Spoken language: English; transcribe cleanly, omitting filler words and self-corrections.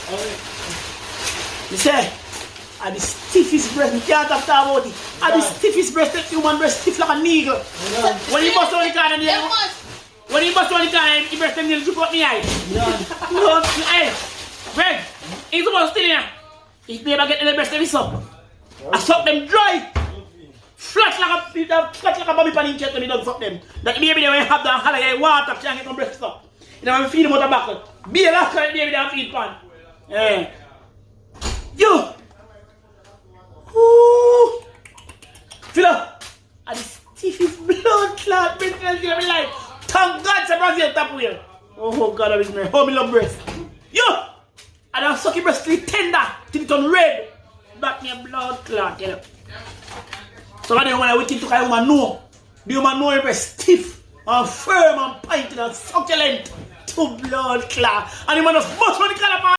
You say, and the stiffest breast, you can't talk about it. And the stiffest breast, the human breast stiff like a needle. When you bust on the car and when you bust on the car and the breast and you drip out the eye. No, hey, Greg, he's supposed to steal here. If never get the breast, they suck. I suck them dry. Flat like a baby pan in chest when you don't fuck them. That baby they will have the holiday water, can't get some breast up. You know, when feed them out the back. Be a last time baby they feed pan. Yeah. You! Ooh! Feel up! And the stiffest blood clot breast in my life. Thank God it's a Brazil top wheel. Oh God, that is me. How me love breast. You! And I'll suck your breast till it's tender, till it turn red. Back me a blood clot, you know. So when I wait to a woman know, the woman know your breast stiff and firm and pointed and succulent to blood clot. And the man just bust on the collar.